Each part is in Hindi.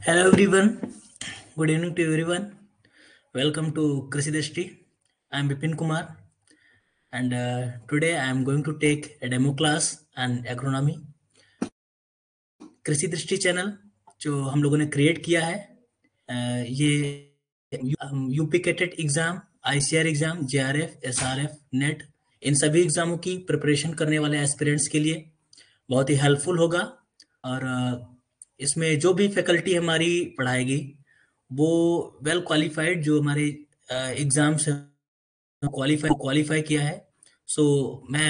Hello everyone. Good evening to everyone. Welcome to Krishi Drishti. I am Bipin Kumar and today I am going to take a demo class on agronomy. कृषि दृष्टि चैनल जो हम लोगों ने क्रिएट किया है ये UP CATET exam, ICR exam, JRF, SRF, NET इन सभी एग्जामों की प्रिपरेशन करने वाले एस्पिरेंट्स के लिए बहुत ही हेल्पफुल होगा। और इसमें जो भी फैकल्टी हमारी पढ़ाएगी वो वेल क्वालिफाइड जो हमारे एग्जाम से क्वालिफाई किया है। सो मैं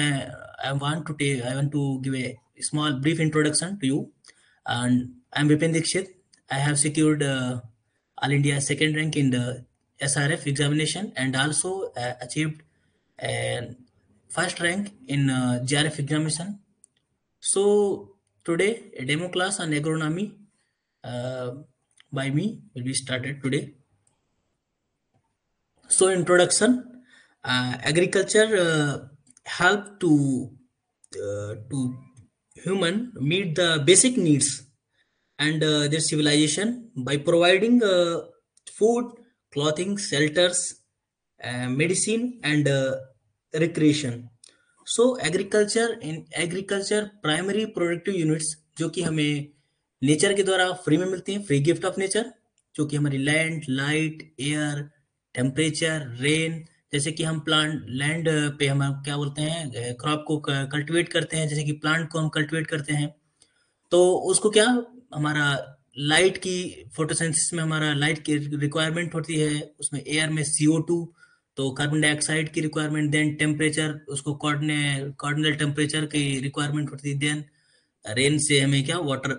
I want to give a small brief introduction to you and I am Vipin Dikshit. I have secured All India second rank in the SRF examination and also achieved first rank in JRF examination. So today a demo class on agronomy uh, by me will be started today. So introduction, agriculture help to human meet the basic needs and their civilization by providing food, clothing, shelters, medicine, and recreation. So agriculture primary productive units जो कि हमें नेचर के द्वारा फ्री में मिलती हैं, फ्री गिफ्ट ऑफ नेचर, जो कि हमारी land, light, air, temperature, rain. जैसे कि हम प्लांट लैंड पे हम क्या बोलते हैं, क्रॉप को कल्टीवेट करते हैं, जैसे कि प्लांट को हम कल्टीवेट करते हैं तो उसको क्या हमारा लाइट की फोटोसिंथेसिस में हमारा लाइट की रिक्वायरमेंट होती है, उसमें एयर में CO2 तो कार्बन डाइऑक्साइड की रिक्वायरमेंट, देन टेम्परेचर उसको कॉर्डिनल टेम्परेचर की रिक्वायरमेंट होती है, देन रेन से हमें क्या वाटर।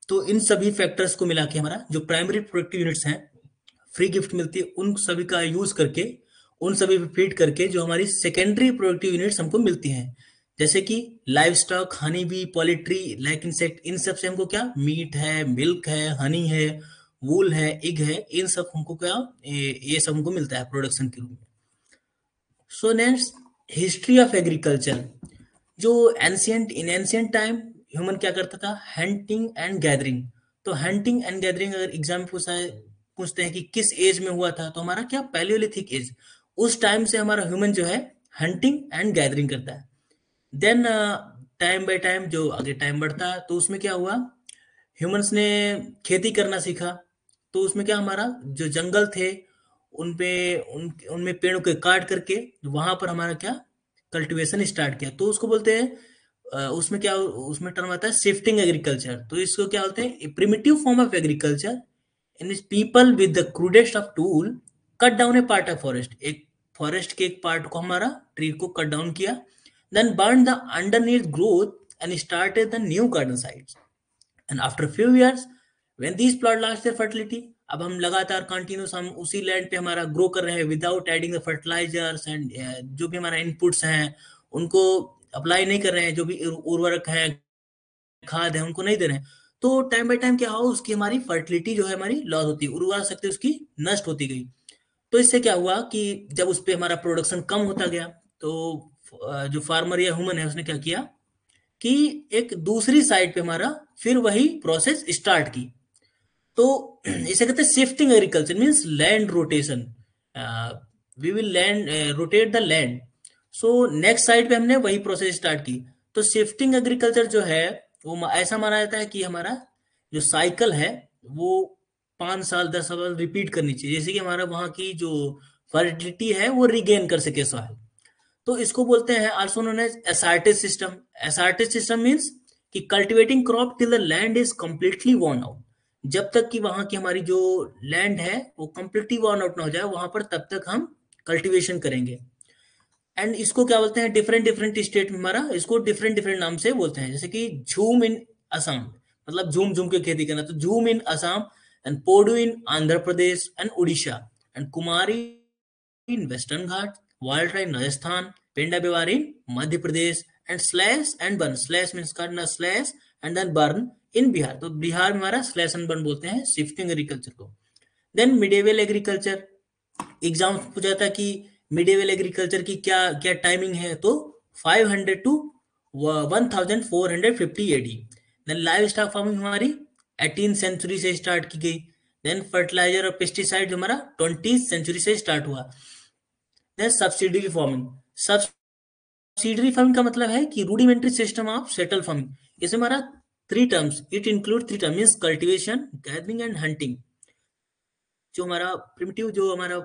तो इन सभी फैक्टर्स को मिला के हमारा जो प्राइमरी प्रोडक्टिव यूनिट्स हैं फ्री गिफ्ट मिलती है, उन सभी का यूज करके उन सभी पे फीड करके जो हमारी सेकेंडरी प्रोडक्टिव यूनिट्स हमको मिलती हैं, जैसे कि live stock, honey bee, poultry, like insect, इन सब से हमको क्या मीट है, मिल्क है, हनी है, वूल है, एग है, इन सब हमको क्या ये सब हमको मिलता है प्रोडक्शन के रूप में। So next, history of agriculture. जो ancient in ancient time human क्या करता था, हंटिंग एंड गैदरिंग। तो हंटिंग एंड गैदरिंग अगर एग्जाम में पूछते हैं कि किस एज में हुआ था, तो हमारा क्या पैलियोलिथिक एज, उस टाइम से हमारा ह्यूमन जो है हंटिंग एंड गैदरिंग करता है। देन टाइम बाय टाइम जो आगे टाइम बढ़ता है तो उसमें क्या हुआ, ह्यूमंस ने खेती करना सीखा। तो उसमें क्या हमारा जो जंगल थे उन पे उनमें पेड़ों को काट करके वहां पर हमारा क्या कल्टीवेशन स्टार्ट किया, तो उसको बोलते हैं उसमें क्या उसमें टर्म आता है शिफ्टिंग एग्रीकल्चर। तो इसको क्या बोलते हैं, primitive form of agriculture in which people with the crudest of tool cut down a part of forest. एक फॉरेस्ट के एक पार्ट को हमारा ट्री को कट डाउन किया, then burn the underneath growth and started the new garden sites. And after few years when these plot lost their fertility, अब हम लगातार कंटिन्यूस हम उसी लैंड पे हमारा ग्रो कर रहे हैं without adding the fertilizers and जो भी हमारा इनपुट्स हैं उनको अप्लाई नहीं कर रहे हैं, जो भी उर्वरक है, खाद है, उनको नहीं दे रहे हैं, तो टाइम बाय टाइम क्या हो उसकी हमारी फर्टिलिटी जो है हमारी लॉस होती है, उर्वरा शक्ति उसकी नष्ट होती गई। तो इससे क्या हुआ कि जब उस पे हमारा प्रोडक्शन कम होता गया तो जो फार्मर या ह्यूमन है उसने क्या किया कि एक दूसरी साइड पे हमारा फिर वही प्रोसेस स्टार्ट की। तो इसे कहते हैं shifting agriculture means land rotation. We will land rotate the land. So next side पे हमने वही प्रोसेस स्टार्ट की। तो शिफ्टिंग एग्रीकल्चर जो है वो ऐसा माना जाता है कि हमारा जो साइकिल है वो 5 साल 10 साल रिपीट करनी चाहिए, जैसे कि हमारा वहां की जो फर्टिलिटी है वो रिगेन कर सके सॉइल। तो इसको बोलते हैं also known as essartage system. Essartage system means कि cultivating crop till the land is completely worn out. जब तक कि वहां की हमारी जो लैंड है वो कंप्लीटली वॉर्न आउट ना हो जाए वहां पर तब तक हम कल्टीवेशन करेंगे। एंड इसको क्या बोलते हैं, डिफरेंट डिफरेंट स्टेट में हमारा इसको डिफरेंट डिफरेंट नाम से बोलते हैं, जैसे कि झूम इन असम, मतलब झूम झूम के खेती करना, तो jhum in Assam, and podu in Andhra Pradesh and Odisha, and Kumari in Western Ghats, Waltra in Rajasthan, Penda Biwari in Madhya Pradesh, and slash and burn. Slash means करना slash and then burn in Bihar. तो बिहार में हमारा स्लैश एंड बर्न बोलते हैं शिफ्टिंग एग्रीकल्चर को। देन मिडेवल एग्रीकल्चर, एग्जाम पूछा था कि मिडेवल एग्रीकल्चर की क्या क्या टाइमिंग है, तो 500 to 1450 AD। Then livestock farming हमारी 18th सेंचुरी से स्टार्ट की गई। देन फर्टिलाइजर और पेस्टिसाइड जो हमारा 20th सेंचुरी से स्टार्ट हुआ। Then subsidiary farming. Subsidiary farming का मतलब है कि rudimentary system of settle farming. इसमें हमारा three terms, it include three term means cultivation, gathering and hunting. जो हमारा प्रिमिटिव जो हमारा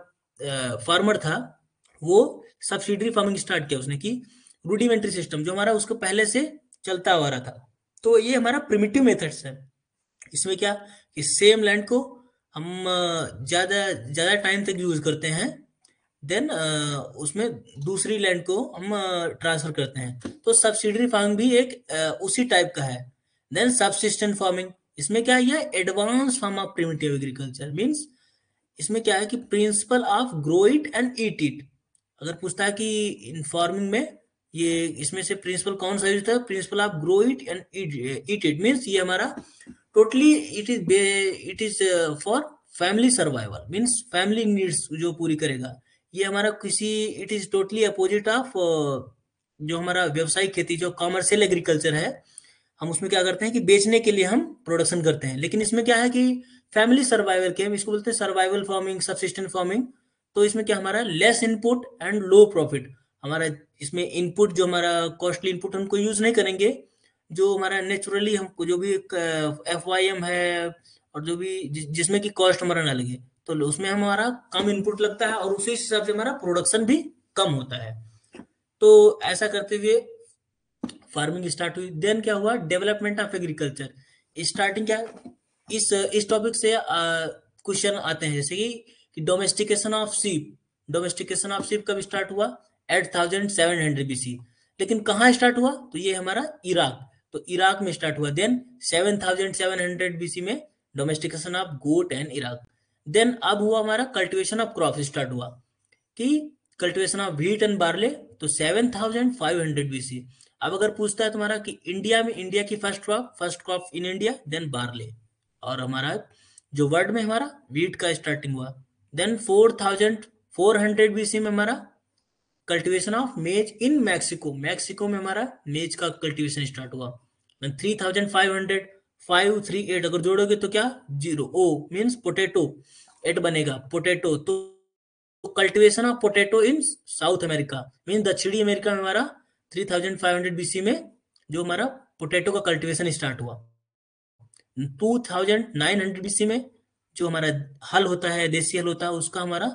फार्मर था, वो सब्सिडरी फार्मिंग स्टार्ट किया उसने, कि रूडिमेंट्री सिस्टम जो हमारा उसको पहले से चलता हुआ रहा था। तो ये हमारा प्रिमिटिव मेथड्स है। इसमें क्या कि सेम लैंड को हम ज्यादा ज्यादा टाइम तक यूज करते हैं, देन उसमें दूसरी लैंड को हम ट्रांसफर करते हैं। तो सब्सिडरी फार्मिंग भी एक उसी टाइप का है। देन सबसिस्टेंट फार्मिंग, इसमें क्या है, ये advance form of primitive agriculture means इसमें क्या है कि principle of grow it and eat it. अगर पूछता है कि इन फार्मिंग में ये इसमें से प्रिंसिपल कौन सा यूज होता है, principle of grow it and eat it means ये हमारा totally it is for family survival means family needs जो पूरी करेगा। ये हमारा किसी it is totally opposite of जो हमारा व्यवसायिक खेती जो कॉमर्शियल एग्रीकल्चर है, हम उसमें क्या करते हैं कि बेचने के लिए हम प्रोडक्शन करते हैं। लेकिन इसमें क्या है कि फैमिली सर्वाइवल के हम इसको बोलते हैं सर्वाइवल फार्मिंग, सब्सिस्टेंट फार्मिंग। तो इसमें क्या हमारा less input and low profit. हमारा इसमें इनपुट जो हमारा कॉस्टली इनपुट हमको यूज नहीं करेंगे, जो हमारा नेचुरली हमको जो भी FYM है और जो भी जिसमें कि कॉस्ट हमारा ना लगे, तो उसमें हमारा कम इनपुट लगता है और उसी हिसाब से हमारा प्रोडक्शन भी कम होता है। तो ऐसा करते हुए फार्मिंग स्टार्ट हुई। देन क्या हुआ, डेवलपमेंट ऑफ एग्रीकल्चर। स्टार्टिंग क्या, इस टॉपिक से क्वेश्चन आते हैं, जैसे कि डोमेस्टिकेशन ऑफ सीप। डोमेस्टिकेशन ऑफ सीप कब स्टार्ट हुआ, 8700 BC। लेकिन कहाँ स्टार्ट हुआ, तो ये हमारा इराक, तो इराक में स्टार्ट हुआ। देन 7700 BC में domestication of goat and Iraq. Then अब हुआ हमारा कल्टिवेशन ऑफ क्रॉप स्टार्ट हुआ, कि cultivation of wheat and barley, तो 7500 BC। अब अगर पूछता है तुम्हारा कि इंडिया में, इंडिया की first crop in India, then barley. और हमारा जो वर्ल्ड में हमारा व्हीट का स्टार्टिंग हुआ। देन 4400 BC में हमारा कल्टीवेशन ऑफ मेज इन मैक्सिको। मैक्सिको में हमारा मेज का कल्टीवेशन स्टार्ट हुआ। 3500, 538 अगर जोड़ोगे तो क्या, zero, O means potato, eight बनेगा पोटैटो। तो cultivation of potato in South America mean दक्षिणी अमेरिका में हमारा 3500 BC में जो हमारा पोटैटो का कल्टीवेशन स्टार्ट हुआ। 2900 BC में जो हमारा हल होता है, देसी हल होता है, उसका हमारा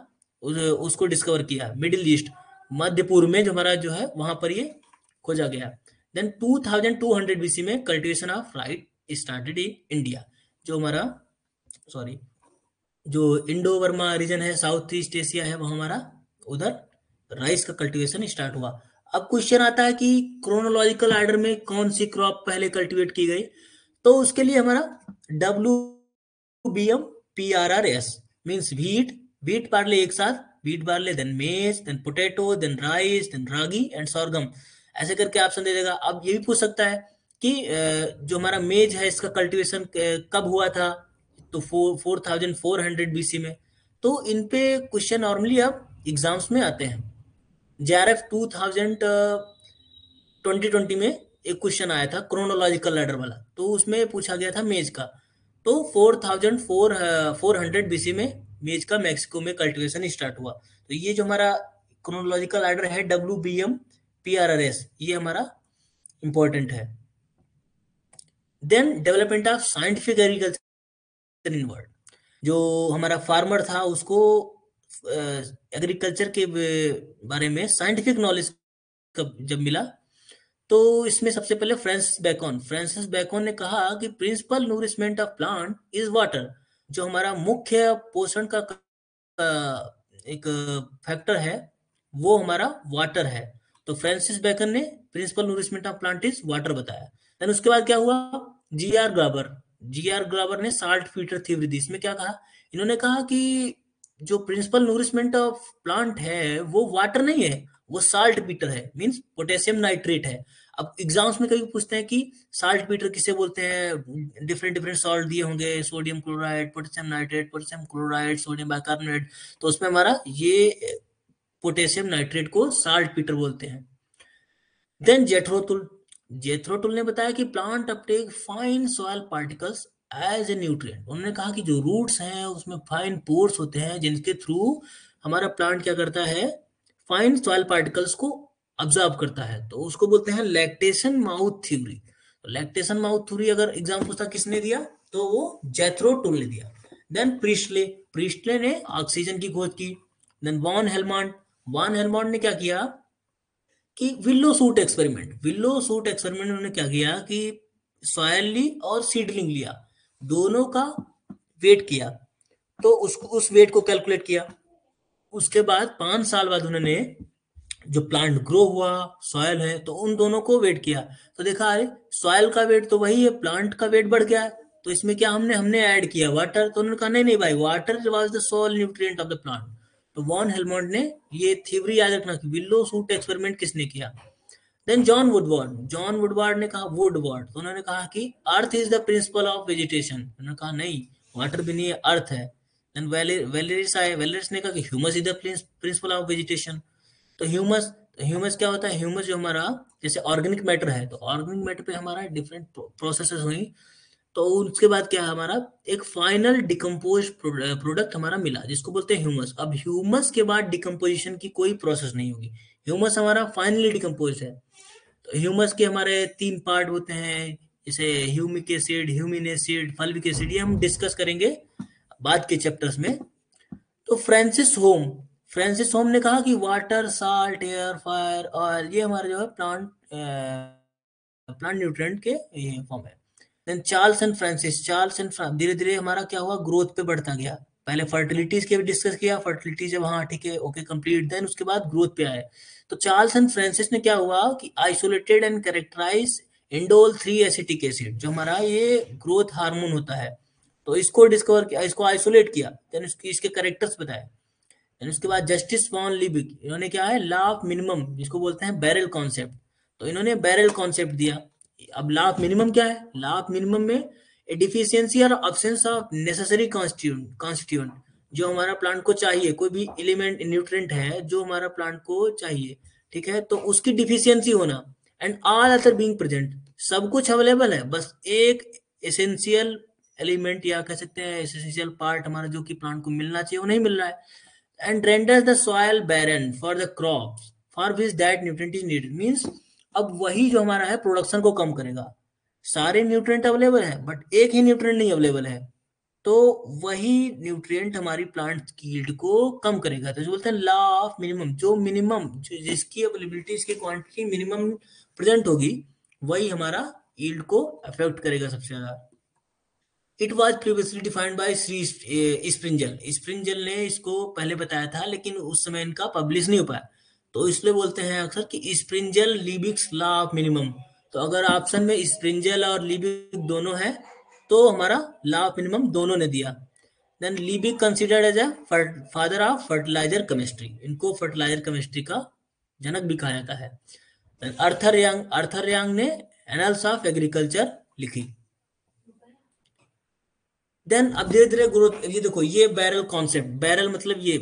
उसको डिस्कवर किया मिडिल ईस्ट, मध्य पूर्व में जो हमारा जो है वहां पर ये खोजा गया। देन 2200 BC में cultivation of right started in India. जो हमारा सॉरी जो इंडो वर्मा रीजन है, साउथ ईस्ट एशिया है, वह हमारा उधर राइस का कल्टीवेशन स्टार्ट हुआ। अब क्वेश्चन आता है कि क्रोनोलॉजिकल ऑर्डर में कौन सी क्रॉप पहले कल्टीवेट की गई, तो उसके लिए हमारा WBM PRRS means wheat, wheat barley एक साथ, wheat barley, then maize, then potato, then rice, then ragi and sorghum, ऐसे करके ऑप्शन दे देगा। अब ये भी पूछ सकता है कि जो हमारा मेज है इसका कल्टीवेशन कब हुआ था, तो 4400 BC में। तो इन पे क्वेश्चन नॉर्मली अब एग्जाम्स में आते हैं। JRF 2020 में एक क्वेश्चन आया था क्रोनोलॉजिकल ऑर्डर वाला, तो उसमें पूछा गया था मेज का। तो 4400 BC में मेज का मैक्सिको में कल्टीवेशन स्टार्ट हुआ। तो ये जो हमारा क्रोनोलॉजिकल ऑर्डर है WBM PRRS, ये हमारा इंपॉर्टेंट है। Then development of scientific agriculture in world. जो हमारा फार्मर था उसको एग्रीकल्चर के बारे में साइंटिफिक नॉलेज जब मिला, तो इसमें सबसे पहले फ्रांसिस बेकन ने कहा कि principal nourishment of plant is water. जो हमारा मुख्य पोषण का एक फैक्टर है वो हमारा वाटर है। तो फ्रांसिस बेकन ने principal nourishment of plant is water बताया। देन उसके बाद क्या हुआ, जी आर ग्राबर ने साल्ट फीटर थ्योरी दी। इसमें क्या कहा, इन्होंने कहा कि जो प्रिंसिपल नूरिशमेंट ऑफ प्लांट है वो वाटर नहीं है, वो साल्ट पीटर है मींस पोटेशियम नाइट्रेट है। अब एग्जाम्स में कभी पूछते हैं कि साल्ट पीटर किसे बोलते हैं, डिफरेंट डिफरेंट सॉल्ट दिए होंगे, sodium chloride, potassium nitrate, potassium chloride, sodium bicarbonate, तो उसमें हमारा ये पोटेशियम नाइट्रेट को साल्ट पीटर बोलते हैं। देन जेथरोटुल ने बताया कि plant uptake fine soil particles as a nutrient. उन्होंने कहा कि जो रूट्स हैं उसमें फाइन पोर्स होते हैं जिनके थ्रू हमारा प्लांट क्या करता है, फाइन सॉइल पार्टिकल्स को ऑब्जर्व करता है, तो उसको बोलते हैं lactation mouth theory. Lactation mouth theory अगर एग्जाम पूछता किसने दिया, तो वो जेथरो टुल ने दिया। देन प्रीस्टले, प्रीस्टले ने ऑक्सीजन की खोज की। देन वॉन हेलमॉन्ट ने क्या किया कि willow suit experiment, willow suit experiment उन्होंने क्या किया कि सॉयल ली और सीडलिंग लिया, दोनों का वेट किया, तो उसको उस वेट को कैलकुलेट किया। उसके बाद 5 साल बाद उन्होंने जो प्लांट ग्रो हुआ, सॉयल है, तो उन दोनों को वेट किया, तो देखा अरे सॉयल का वेट तो वही है, प्लांट का वेट बढ़ गया है, तो इसमें क्या हमने हमने ऐड किया वाटर, तो उन्होंने कहा नहीं नहीं भाई, water was the sole nutrient of the plant. तो वॉन हेलमोंट ने ये थ्योरी याद रखना कि विल्लो सूट एक्सपेरिमेंट किसने किया। देन जॉन वुडवार्ड ने कहा, वुडवार्ड, तो उन्होंने कहा कि earth is the principle of vegetation, उन्होंने कहा नहीं, वाटर भी नहीं है, अर्थ है। देन वेलेरिस ने कहा कि humus is the principle of vegetation. तो ह्यूमस क्या होता है, ह्यूमस जो हमारा जैसे ऑर्गेनिक मैटर है, तो ऑर्गेनिक मैटर पे हमारा डिफरेंट प्रोसेसेस हुई, तो उसके बाद क्या है, हमारा एक फाइनल डिकम्पोज प्रोडक्ट हमारा मिला जिसको बोलते हैं ह्यूमस। अब ह्यूमस के बाद डिकम्पोजिशन की कोई प्रोसेस नहीं होगी, ह्यूमस हमारा फाइनली डिकम्पोज है। तो ह्यूमस के हमारे 3 पार्ट होते हैं, जैसे humic acid, humin acid, fulvic acid, ये हम डिस्कस करेंगे बाद के चैप्टर्स में। तो फ्रांसिस होम ने कहा कि water, salt, air, fire, oil, ये हमारे जो है प्लांट न्यूट्रिएंट के ये फॉर्म है। देन चार्ल्स एंड धीरे धीरे हमारा क्या हुआ, ग्रोथ पे बढ़ता गया। पहले फर्टिलिटीज के भी डिस्कस किया, फर्टिलिटी जब हाँ ठीक है ओके कंप्लीट, देन उसके बाद ग्रोथ पे आए। तो चार्ल्स एंड फ्रांसिस ने क्या हुआ कि isolated and characterize indole 3 acetic acid, जो हमारा ये ग्रोथ हार्मोन होता है, तो इसको डिस्कवर किया, इसको आइसोलेट किया, देन इसके कैरेक्टर्स बताए। एंड उसके बाद जस्टिस वॉन लिबिक, इन्होंने क्या है, लॉ ऑफ मिनिमम, जिसको बोलते हैं बैरल कॉन्सेप्ट, तो इन्होंने बैरल कॉन्सेप्ट दिया। अब लॉ ऑफ मिनिमम क्या है, लॉ ऑफ मिनिमम में ए डिफिशियंसी और अब्सेंस ऑफ नेसेसरी कॉन्स्टिट्यूएंट, जो हमारा प्लांट को चाहिए, कोई भी एलिमेंट न्यूट्रिएंट है जो हमारा प्लांट को चाहिए, ठीक है, तो उसकी डिफिशियंसी होना, and all other being present, सब कुछ अवेलेबल है, बस एक एसेंशियल एलिमेंट या कह सकते हैं एसेंशियल पार्ट हमारा जो कि प्लांट को मिलना चाहिए वो नहीं मिल रहा है, and renders the soil barren for the crops for which that nutrient is needed, means अब वही जो हमारा है प्रोडक्शन को कम करेगा, सारे न्यूट्रिएंट अवेलेबल है बट एक ही न्यूट्रिएंट नहीं अवेलेबल है, तो वही न्यूट्रिएंट हमारी प्लांट की यील्ड को कम करेगा। तो जो बोलते हैं लॉ ऑफ मिनिमम, जो मिनिमम जो जिसकी अवेलेबिलिटी, इसकी क्वांटिटी मिनिमम प्रेजेंट होगी, वही हमारा यील्ड को अफेक्ट करेगा सबसे ज्यादा। It was previously defined by Shri Sprengel ने इसको पहले बताया था, लेकिन उस समय इनका पब्लिश नहीं हो पाया, तो इसलिए बोलते हैं अक्सर कि स्प्रिंजल लिबिक्स लॉ ऑफ मिनिमम। तो अगर ऑप्शन में स्प्रिंजल और लिबिक दोनों है, तो हमारा लॉ ऑफ मिनिमम दोनों ने दिया। Then Liebig considered as a father of fertiliser chemistry, इनको फर्टिलाइजर केमिस्ट्री का जनक भी कहा जाता है। अर्थर यांग ने एनल्स ऑफ एग्रीकल्चर लिखी। देन अब धीरे धीरे ग्रोथ, ये देखो ये बैरल कॉन्सेप्ट, बैरल मतलब ये,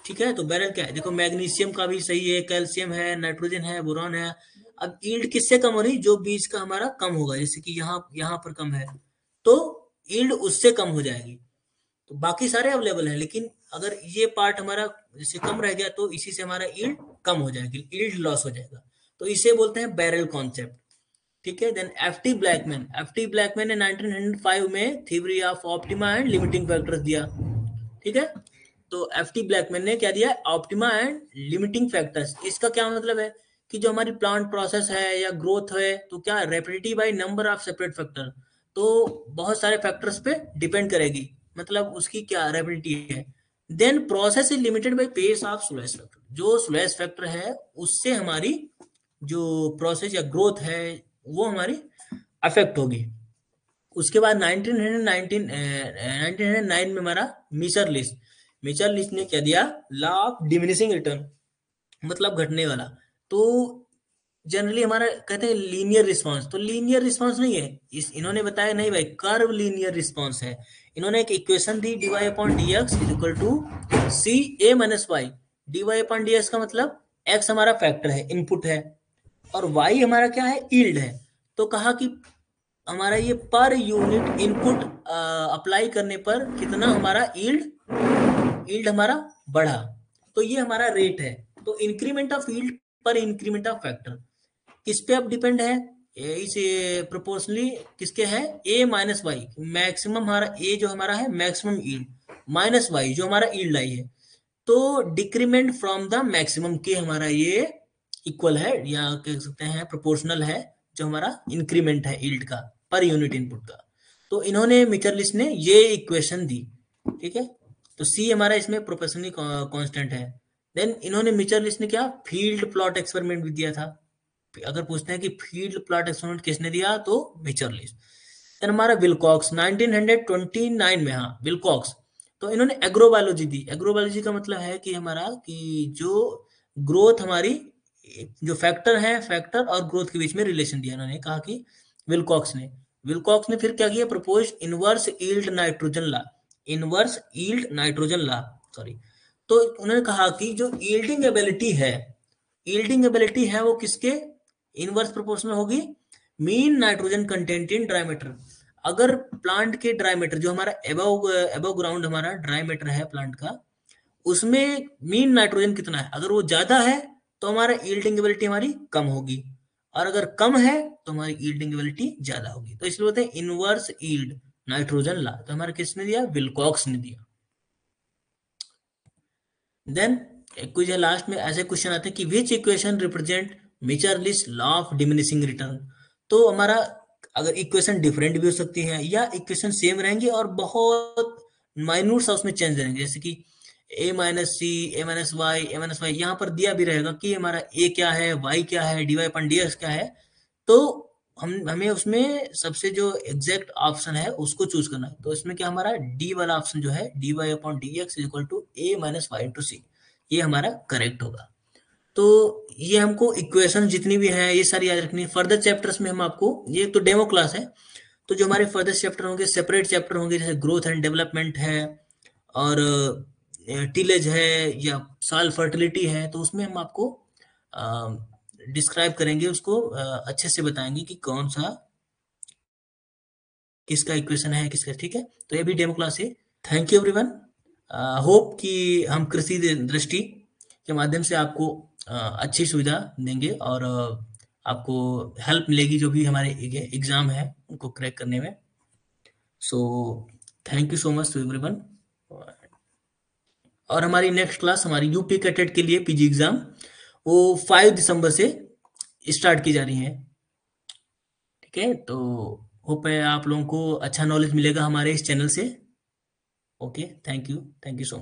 ठीक है, तो बैरल क्या है, देखो मैग्नीशियम का भी सही है, कैल्शियम है, नाइट्रोजन है, बोरॉन है। अब यील्ड किससे कम हो रही, जो बीज का हमारा कम होगा, जैसे कि यहाँ यहाँ पर कम है, तो यील्ड उससे कम हो जाएगी। तो बाकी सारे अवेलेबल हैं, लेकिन अगर ये पार्ट हमारा जैसे कम रह गया, तो इसी से हमारा यील्ड कम हो जाएगी, यील्ड लॉस हो जाएगा, तो इसे बोलते हैं बैरल कॉन्सेप्ट। ठीक है। देन एफ टी ब्लैकमैन ने 1905 में theory of optima and limiting factors दिया। ठीक है, तो एफ टी ब्लैकमैन ने क्या दिया, ऑप्टिमा एंड लिमिटिंग फैक्टर्स। इसका क्या मतलब है कि जो हमारी प्लांट प्रोसेस है या ग्रोथ है, तो क्या repetitive by number of separate factor, तो बहुत सारे फैक्टर्स पे डिपेंड करेगी, मतलब उसकी क्या रेपिडिटी है। Then process is limited by pace of slowest factor, जो स्लैश फैक्टर है उससे हमारी जो प्रोसेस या ग्रोथ है वो हमारी अफेक्ट होगी। उसके बाद 1909 में हमारा मिचर लिस्ट ने क्या दिया, लॉ ऑफ डिमिनिशिंग रिटर्न, मतलब घटने वाला। तो जनरली हमारा कहते हैं लीनियर रिस्पांस, तो लीनियर रिस्पांस नहीं है, इन्होंने बताया नहीं भाई, कर्व लीनियर रिस्पांस है। इन्होंने एक इक्वेशन दी, dy upon dx is equal to C A minus Y. dy upon dx का मतलब x हमारा फैक्टर है, इनपुट है, और y हमारा क्या है, यील्ड है। तो कहा कि हमारा ये पर यूनिट इनपुट अप्लाई करने पर कितना हमारा यील्ड हमारा बढ़ा। तो ये हमारा रेट है। तो इंक्रीमेंट ऑफ यील्ड पर इंक्रीमेंट ऑफ फैक्टर किस पे अब डिपेंड है, इस प्रोपोर्शनली किसके है, ए माइनस वाई। मैक्सिमम हमारा ए जो हमारा है मैक्सिमम यील्ड माइनस वाई जो हमारा यील्ड आई है। तो डिक्रीमेंट फ्रॉम द मैक्सिमम के हमारा ये इक्वल है या कह सकते हैं प्रोपोर्शनल है जो हमारा इंक्रीमेंट है यील्ड का पर यूनिट इनपुट का। तो इन्होंने मिचर्लिस ने ये इक्वेशन दी, ठीक है। तो सी हमारा इसमें प्रोपोर्शनली कांस्टेंट है। देन इन्होंने मिचर्लिस ने क्या फील्ड प्लॉट एक्सपेरिमेंट भी दिया था। अगर पूछते हैं कि फील्ड प्लॉट एक्सपेरिमेंट किसने दिया तो मिचर्लिस। देन हमारा विलकॉक्स 1929 में, हाँ विलकॉक्स। तो इन्होंने एग्रोबायोलॉजी दी। एग्रोबायोलॉजी का मतलब है कि हमारा कि जो ग्रोथ हमारी जो फैक्टर है, फैक्टर और ग्रोथ के बीच में रिलेशन दिया। इन्होंने कहा कि विलकॉक्स ने फिर क्या किया, propose inverse yield nitrogen law. Inverse yield nitrogen law, sorry. तो उन्होंने कहा कि जो यील्डिंग एबिलिटी है वो किसके इनवर्स प्रोपोर्शनल होगी, mean nitrogen content in dry matter. अगर प्लांट के ड्राई मैटर जो हमारा एबव ग्राउंड हमारा ड्राई मैटर है प्लांट का, उसमें मीन नाइट्रोजन कितना है, अगर वो ज्यादा है तो हमारा यील्डिंग एबिलिटी हमारी कम होगी, और अगर कम है तो हमारी यील्डिंग एबिलिटी ज्यादा होगी। तो इसलिए बोलते हैं इनवर्स यील्ड नाइट्रोजन ला। तो हमारा किसने दिया, विलकॉक्स ने दिया। देन कुछ लास्ट में ऐसे क्वेश्चन आते हैं कि which equation represent Mitscherlich law of diminishing return. तो हमारा अगर इक्वेशन डिफरेंट भी हो सकती है या इक्वेशन सेम रहेंगे और बहुत माइन्यूट सा उसमें चेंज रहेंगे, जैसे कि ए minus C, A minus Y यहाँ पर दिया भी रहेगा कि हमारा ए क्या है, वाई क्या है, डी वाई अपन डी एक्स क्या है। तो हमें उसमें सबसे जो एग्जैक्ट ऑप्शन है उसको चूज करना है। तो इसमें क्या हमारा डी वाला ऑप्शन जो है D Y upon D X is equal to A minus Y into C, ये हमारा करेक्ट होगा। तो ये हमको इक्वेशन जितनी भी है ये सारी याद रखनी है। फर्दर चैप्टर्स में हम आपको, ये तो डेमो क्लास है, तो जो हमारे फर्दर चैप्टर होंगे सेपरेट चैप्टर होंगे, जैसे ग्रोथ एंड डेवलपमेंट है और टिलेज है या सॉइल फर्टिलिटी है, तो उसमें हम आपको डिस्क्राइब करेंगे उसको, अच्छे से बताएंगे कि कौन सा किसका इक्वेशन है किसका, ठीक है। तो ये भी डेमो क्लास है। Thank you everyone. होप कि हम कृषि दृष्टि के माध्यम से आपको अच्छी सुविधा देंगे और आपको हेल्प मिलेगी जो भी हमारे एग्जाम है उनको क्रैक करने में। So thank you so much to everyone. और हमारी नेक्स्ट क्लास हमारी यूपी कैटेट के लिए पीजी एग्जाम वो 5 दिसंबर से स्टार्ट की जा रही है, ठीक है। तो होप है आप लोगों को अच्छा नॉलेज मिलेगा हमारे इस चैनल से। Okay, thank you so much.